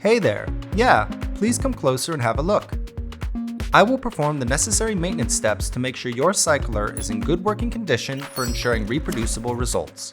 Hey there, yeah, please come closer and have a look. I will perform the necessary maintenance steps to make sure your cycler is in good working condition for ensuring reproducible results.